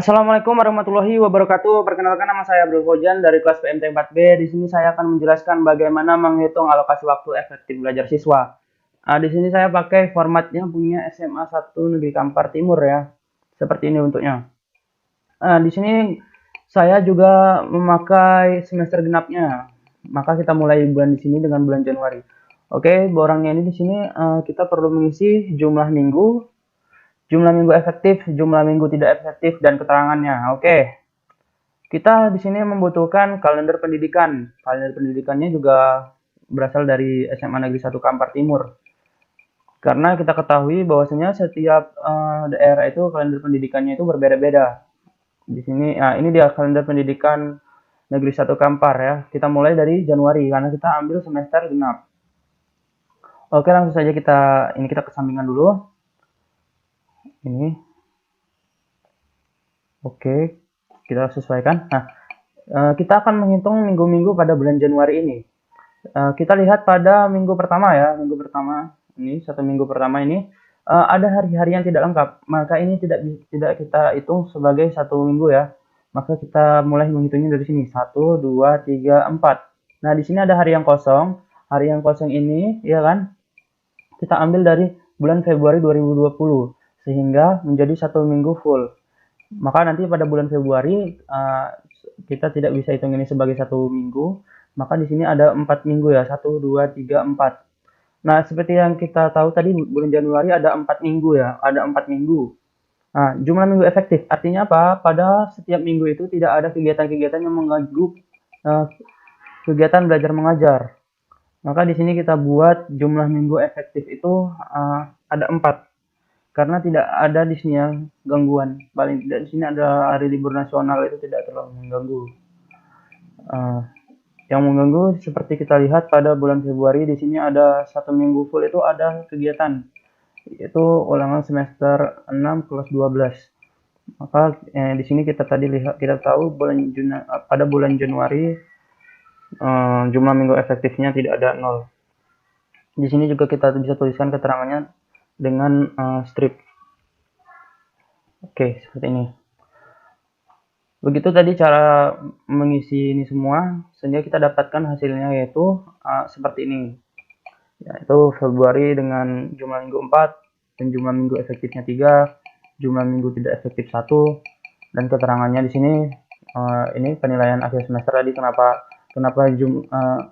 Assalamualaikum warahmatullahi wabarakatuh. Perkenalkan, nama saya Abdul Fauzan dari kelas PMT 4B. Di sini saya akan menjelaskan bagaimana menghitung alokasi waktu efektif belajar siswa. Di sini saya pakai formatnya punya SMA 1 Negeri Kampar Timur ya. Seperti ini bentuknya. Di sini saya juga memakai semester genapnya. Maka kita mulai bulan di sini dengan bulan Januari. Oke, borangnya ini di sini kita perlu mengisi jumlah minggu efektif, jumlah minggu tidak efektif, dan keterangannya. Oke, kita di sini membutuhkan kalender pendidikan. Kalender pendidikannya juga berasal dari SMA Negeri 1 Kampar Timur. Karena kita ketahui bahwasanya setiap daerah itu kalender pendidikannya itu berbeda-beda. Di sini, ini dia kalender pendidikan Negeri 1 Kampar ya. Kita mulai dari Januari karena kita ambil semester genap. Oke, langsung saja kita kesampingan dulu. Ini. Oke, kita sesuaikan. Nah, kita akan menghitung minggu-minggu pada bulan Januari ini. Kita lihat pada minggu pertama ya, minggu pertama ini, satu minggu pertama ini ada hari-hari yang tidak lengkap. Maka ini tidak kita hitung sebagai satu minggu ya. Maka kita mulai menghitungnya dari sini, 1, 2, 3, 4. Nah, di sini ada hari yang kosong. Hari yang kosong ini, ya kan, kita ambil dari bulan Februari 2020 sehingga menjadi satu minggu full. Maka nanti pada bulan Februari kita tidak bisa hitung ini sebagai satu minggu. Maka di sini ada 4 minggu ya, 1, 2, 3, 4. Nah, seperti yang kita tahu tadi bulan Januari ada 4 minggu ya, ada 4 minggu. Nah, jumlah minggu efektif artinya apa? Pada setiap minggu itu tidak ada kegiatan-kegiatan yang mengganggu kegiatan belajar mengajar. Maka di sini kita buat jumlah minggu efektif itu ada 4. Karena tidak ada di sini yang gangguan. Paling tidak di sini ada hari libur nasional, itu tidak terlalu mengganggu. Yang mengganggu seperti kita lihat pada bulan Februari, di sini ada satu minggu full itu ada kegiatan, yaitu ulangan semester 6 kelas 12. Maka di sini kita tahu pada bulan Januari jumlah minggu efektifnya tidak ada 0. Di sini juga kita bisa tuliskan keterangannya dengan strip. Oke, seperti ini. Begitu tadi cara mengisi ini semua sehingga kita dapatkan hasilnya, yaitu seperti ini. Yaitu Februari dengan jumlah minggu 4 dan jumlah minggu efektifnya 3, jumlah minggu tidak efektif 1, dan keterangannya di sini ini penilaian akhir semester tadi. Kenapa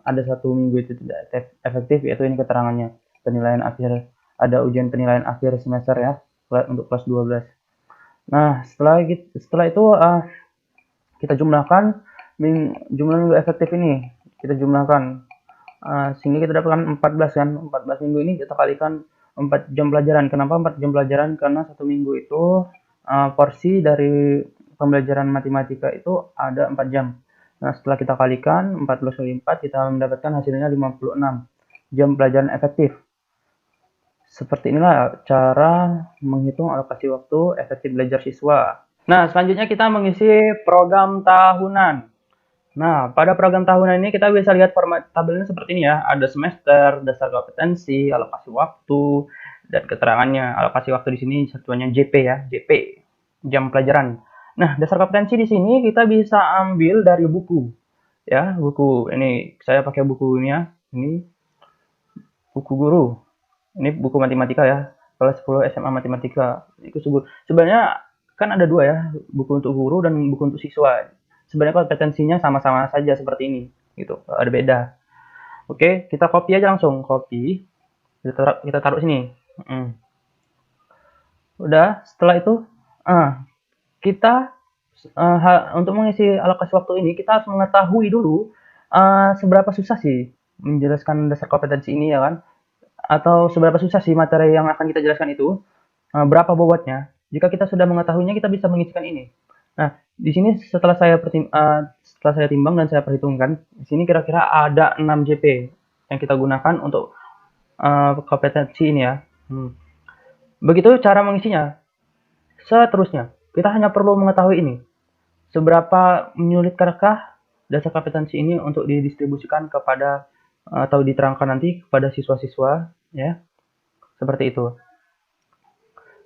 ada satu minggu itu tidak efektif, yaitu ini keterangannya. Penilaian akhir, ada ujian penilaian akhir semester ya untuk kelas 12. Nah, setelah itu kita jumlahkan jumlah minggu efektif ini. Kita jumlahkan sehingga kita dapatkan 14 kan. 14 minggu ini kita kalikan 4 jam pelajaran. Kenapa 4 jam pelajaran? Karena satu minggu itu porsi dari pembelajaran matematika itu ada 4 jam. Nah, setelah kita kalikan 14 kali 4, kita mendapatkan hasilnya 56 jam pelajaran efektif. Seperti inilah cara menghitung alokasi waktu efektif belajar siswa. Nah, selanjutnya kita mengisi program tahunan. Nah, pada program tahunan ini kita bisa lihat format tabelnya seperti ini ya. Ada semester, dasar kompetensi, alokasi waktu, dan keterangannya. Alokasi waktu di sini satuannya JP ya, JP, jam pelajaran. Nah, dasar kompetensi di sini kita bisa ambil dari buku. Ya, buku ini saya pakai buku ini ya. Ini buku guru. Ini buku matematika ya. Kelas 10 SMA matematika. Itu sebenarnya kan ada dua ya, buku untuk guru dan buku untuk siswa. Sebenarnya kompetensinya sama-sama saja seperti ini, gitu. Ada beda. Oke, kita copy aja langsung, copy. Kita taruh sini. Udah, setelah itu kita untuk mengisi alokasi waktu ini kita harus mengetahui dulu seberapa susah sih menjelaskan dasar kompetensi ini ya kan, atau seberapa susah sih materi yang akan kita jelaskan itu, berapa bobotnya. Jika kita sudah mengetahuinya, kita bisa mengisikan ini. Nah, di sini setelah saya timbang dan saya perhitungkan, di sini kira-kira ada 6 JP yang kita gunakan untuk kompetensi ini ya. Begitu cara mengisinya. Seterusnya, kita hanya perlu mengetahui ini. Seberapa menyulitkankah dasar kompetensi ini untuk didistribusikan kepada atau diterangkan nanti kepada siswa-siswa ya. Seperti itu.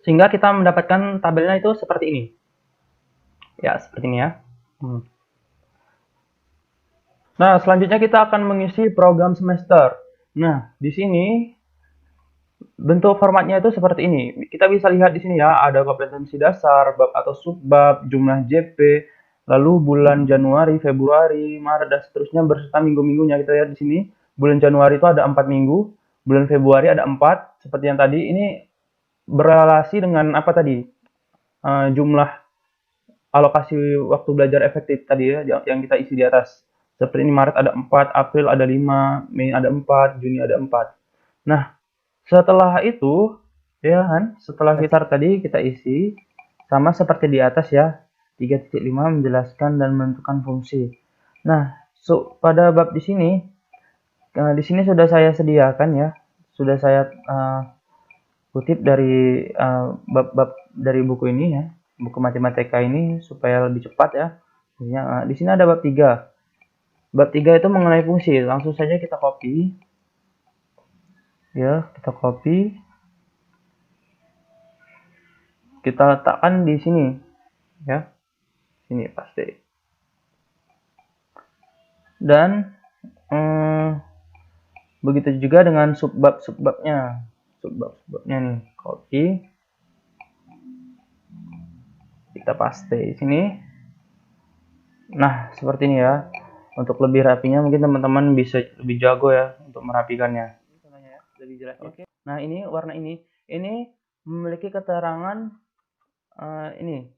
Sehingga kita mendapatkan tabelnya itu seperti ini. Ya, seperti ini ya. Nah, selanjutnya kita akan mengisi program semester. Nah, di sini bentuk formatnya itu seperti ini. Kita bisa lihat di sini ya, ada kompetensi dasar, bab atau subbab, jumlah JP, lalu bulan Januari, Februari, Maret, dan seterusnya berserta minggu-minggunya. Kita lihat di sini, bulan Januari itu ada 4 minggu, bulan Februari ada 4, seperti yang tadi. Ini berrelasi dengan apa tadi? Jumlah alokasi waktu belajar efektif tadi ya, yang kita isi di atas. Seperti ini, Maret ada 4, April ada 5, Mei ada 4, Juni ada 4. Nah, setelah itu, ya kan, setelah kita tadi kita isi, sama seperti di atas ya, 3.5 menjelaskan dan menentukan fungsi. Nah, pada bab di sini sudah saya sediakan ya, sudah saya kutip dari bab-bab dari buku ini ya, buku matematika ini supaya lebih cepat ya. Di sini ada bab 3. Bab 3 itu mengenai fungsi. Langsung saja kita copy. Ya, kita copy. Kita letakkan di sini. Ya. Sini pasti. Dan begitu juga dengan subbab-subbabnya. Subbab-subbabnya nih, copy. Kita paste di sini. Nah, seperti ini ya. Untuk lebih rapinya mungkin teman-teman bisa lebih jago ya untuk merapikannya. Lebih jelas. Oke. Nah, ini warna ini memiliki keterangan ini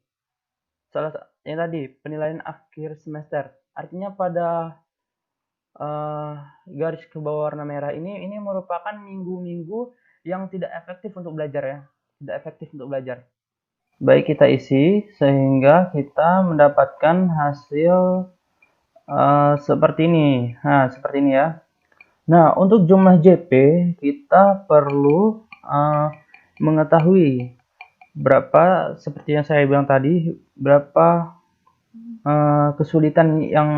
salah yang tadi penilaian akhir semester. Artinya pada garis ke bawah warna merah ini merupakan minggu-minggu yang tidak efektif untuk belajar ya. Tidak efektif untuk belajar. Baik, kita isi sehingga kita mendapatkan hasil seperti ini. Nah, seperti ini ya. Nah, untuk jumlah JP kita perlu mengetahui berapa, seperti yang saya bilang tadi, berapa kesulitan yang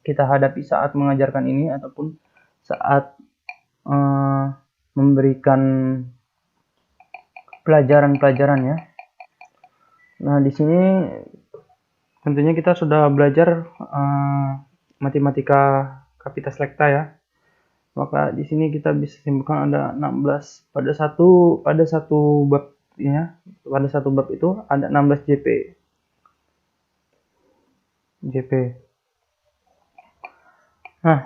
kita hadapi saat mengajarkan ini ataupun saat memberikan pelajaran-pelajaran ya. Nah, di sini tentunya kita sudah belajar matematika Kapitas Lekta ya. Maka di sini kita bisa simpulkan ada 16 pada satu bab ya. Pada satu bab itu ada 16 JP. Nah,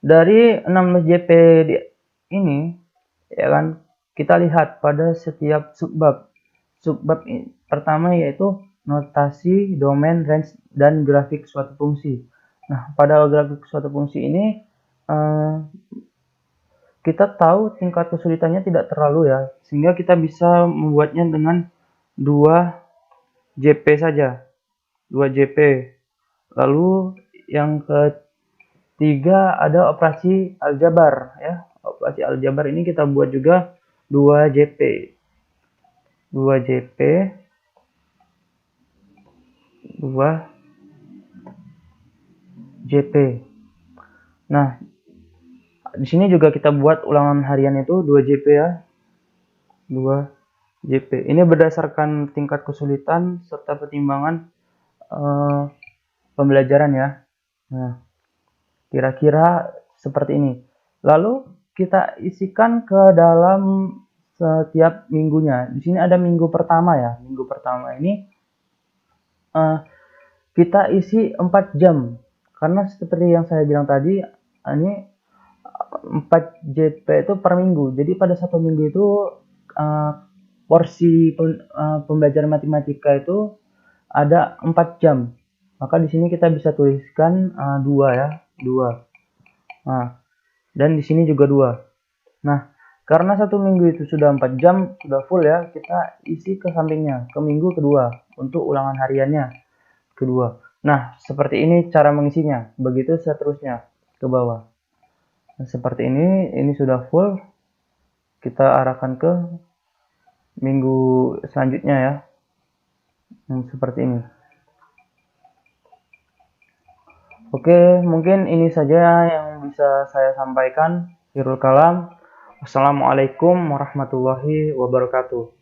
dari 16 JP ini ya kan, kita lihat pada setiap subbab. Subbab pertama yaitu notasi, domain, range, dan grafik suatu fungsi. Nah, pada grafik suatu fungsi ini kita tahu tingkat kesulitannya tidak terlalu ya, sehingga kita bisa membuatnya dengan 2 JP saja. 2 JP. Lalu yang ketiga ada operasi aljabar ya. Operasi aljabar ini kita buat juga 2 JP. 2 JP. 2 JP. Nah, di sini juga kita buat ulangan harian itu 2 JP ya. 2 JP. Ini berdasarkan tingkat kesulitan serta pertimbangan pembelajaran ya. Nah, kira-kira seperti ini. Lalu kita isikan ke dalam setiap minggunya. Di sini ada minggu pertama ya. Minggu pertama ini kita isi 4 jam. Karena seperti yang saya bilang tadi, ini 4 JP itu per minggu. Jadi pada satu minggu itu porsi pembelajaran matematika itu ada 4 jam. Maka di sini kita bisa tuliskan 2 ya, 2. Nah, dan di sini juga 2. Nah, karena satu minggu itu sudah 4 jam, sudah full ya, kita isi ke sampingnya, ke minggu kedua, untuk ulangan hariannya kedua. Nah, seperti ini cara mengisinya, begitu seterusnya ke bawah. Nah, seperti ini sudah full, kita arahkan ke minggu selanjutnya ya, seperti ini. Oke, mungkin ini saja yang bisa saya sampaikan. Akhirul kalam. Wassalamualaikum warahmatullahi wabarakatuh.